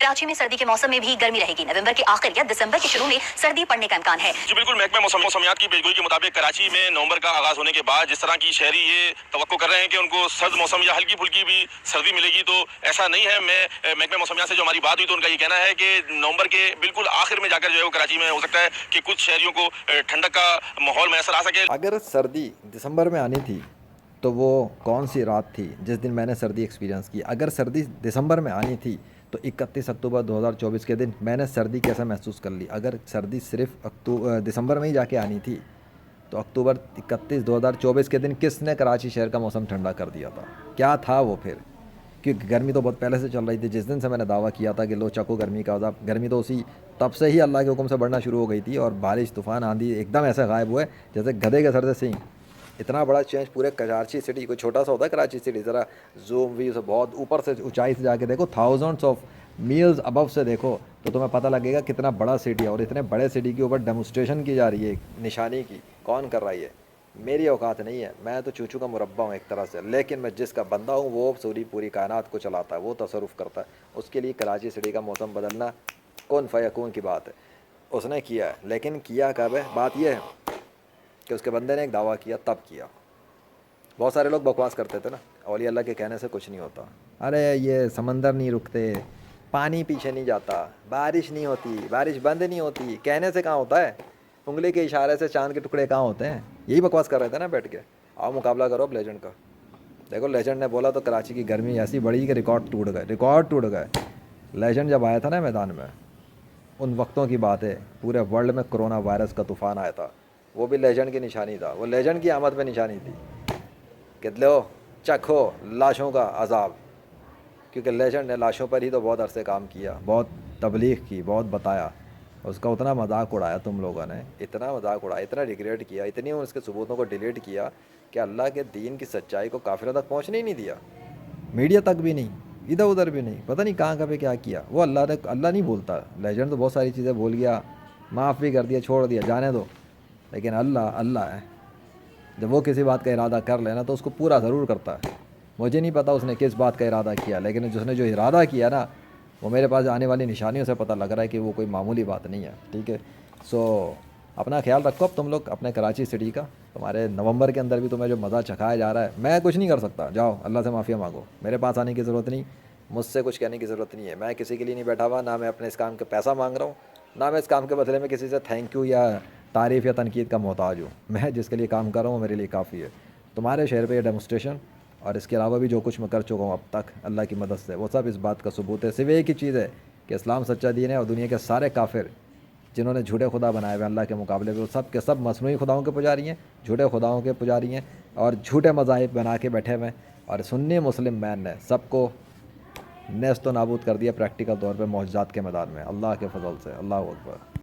कराची में सर्दी के मौसम में भी गर्मी रहेगी। नवंबर के आखिर या दिसंबर के शुरू में सर्दी पड़ने का इम्कान है। जी बिल्कुल, महकमा मौसमियात की पेशगोई के मुताबिक कराची में नवंबर का आगाज होने के बाद जिस तरह की शहरी ये तवक्को कर रहे हैं कि उनको सर्द मौसम या हल्की फुल्की भी सर्दी मिलेगी, तो ऐसा नहीं है। मैं महकमा मौसमियात से जो हमारी बात हुई तो उनका ये कहना है कि नवंबर के बिल्कुल आखिर में जाकर जो है वो कराची में हो सकता है कि कुछ शहरियों को ठंडक का माहौल मैसर आ सके। अगर सर्दी दिसंबर में आनी थी तो वो कौन सी रात थी जिस दिन मैंने सर्दी एक्सपीरियंस की? अगर सर्दी दिसंबर में आनी थी तो 31 अक्टूबर 2024 के दिन मैंने सर्दी कैसे महसूस कर ली। अगर सर्दी सिर्फ दिसंबर में ही जाके आनी थी तो अक्टूबर 31 2024 के दिन किसने कराची शहर का मौसम ठंडा कर दिया था? क्या था वो फिर? क्योंकि गर्मी तो बहुत पहले से चल रही थी। जिस दिन से मैंने दावा किया था कि लो चको गर्मी का अज़ाब, गर्मी तो उसी तब से ही अल्लाह के हुक्म से बढ़ना शुरू हो गई थी। और बारिश, तूफ़ान, आंधी एकदम ऐसे गायब हुए जैसे गधे के सर से सिंह। इतना बड़ा चेंज पूरे कराची सिटी, कोई छोटा सा होता है कराची सिटी, ज़रा जूम व्यू से बहुत ऊपर से ऊंचाई से जाके देखो, थाउजेंड्स ऑफ मील्स अबव से देखो तो तुम्हें पता लगेगा कितना बड़ा सिटी है। और इतने बड़े सिटी के ऊपर डेमोस्ट्रेशन की जा रही है निशानी की। कौन कर रही है? मेरी औकात नहीं है, मैं तो चूचू का मुरब्बा हूँ एक तरह से। लेकिन मैं जिसका बंदा हूँ वो पूरी कायनात को चलाता है, वो तसरुफ़ करता है। उसके लिए कराची सिटी का मौसम बदलना कौन फयकून की बात है, उसने किया है। लेकिन किया कब है? बात यह है कि उसके बंदे ने एक दावा किया, तब किया। बहुत सारे लोग बकवास करते थे ना, औलिया अल्लाह के कहने से कुछ नहीं होता। अरे ये समंदर नहीं रुकते, पानी पीछे नहीं जाता, बारिश नहीं होती, बारिश बंद नहीं होती, कहने से कहाँ होता है? उंगली के इशारे से चांद के टुकड़े कहाँ होते हैं? यही बकवास कर रहे थे ना बैठ के। आओ मुकाबला करो अब लेजेंड का। देखो लेजेंड ने बोला तो कराची की गर्मी ऐसी बढ़ी कि रिकॉर्ड टूट गए। लेजेंड जब आया था ना मैदान में, उन वक्तों की बात है, पूरे वर्ल्ड में कोरोना वायरस का तूफ़ान आया था, वो भी लेजेंड की निशानी था। वो लेजेंड की आमद में निशानी थी कि लो चखो लाशों का अजाब। क्योंकि लेजेंड ने लाशों पर ही तो बहुत अरसे काम किया, बहुत तबलीग की, बहुत बताया। उसका उतना मजाक उड़ाया तुम लोगों ने, इतना मजाक उड़ाया, इतना रिग्रेट किया, इतनी उसके सबूतों को डिलीट किया कि अल्लाह के दीन की सच्चाई को काफिरों तक पहुँचने ही नहीं दिया। मीडिया तक भी नहीं, इधर उधर भी नहीं, पता नहीं कहाँ कहाँ पे क्या किया। वो अल्लाह नहीं बोलता। लेजेंड तो बहुत सारी चीज़ें भूल गया, माफ़ भी कर दिया, छोड़ दिया, जाने दो। लेकिन अल्लाह है, जब वो किसी बात का इरादा कर लेना तो उसको पूरा ज़रूर करता है। मुझे नहीं पता उसने किस बात का इरादा किया, लेकिन जिसने जो इरादा किया ना, वो मेरे पास आने वाली निशानियों से पता लग रहा है कि वो कोई मामूली बात नहीं है। ठीक है, सो अपना ख्याल रखो अब तुम लोग अपने कराची सिटी का। तुम्हारे नवंबर के अंदर भी तुम्हें जो मज़ा चखाया जा रहा है, मैं कुछ नहीं कर सकता। जाओ अल्लाह से माफ़िया मांगो, मेरे पास आने की ज़रूरत नहीं, मुझसे कुछ कहने की ज़रूरत नहीं है। मैं किसी के लिए नहीं बैठा हुआ, ना मैं अपने इस काम के पैसा मांग रहा हूँ, ना मैं इस काम के बदले में किसी से थैंक यू या तारीफ़ या तनकीद का मोहताज हूँ। मैं जिसके लिए काम कर रहा हूँ मेरे लिए काफ़ी है। तुम्हारे शहर पे ये डेमोस्ट्रेशन और इसके अलावा भी जो कुछ मैं कर चुका हूँ अब तक अल्लाह की मदद से, वो सब इस बात का सबूत है। सिर्फ एक ही चीज़ है कि इस्लाम सच्चा दीन है और दुनिया के सारे काफिर जिन्होंने झूठे खुदा बनाए हुए अल्लाह के मुकाबले में, वो सब के सब मसनूई खुदाओं के पुजारी हैं, झूठे खुदाओं के पुजारी हैं और झूठे मज़ाहिब बना के बैठे हुए हैं। और सुन्नी मुस्लिम मैन ने सबको नेस्त व नाबूद कर दिया प्रैक्टिकल तौर पे मौजज़ात के मैदान में, अल्लाह के फजल से। अल्लाह अकबर।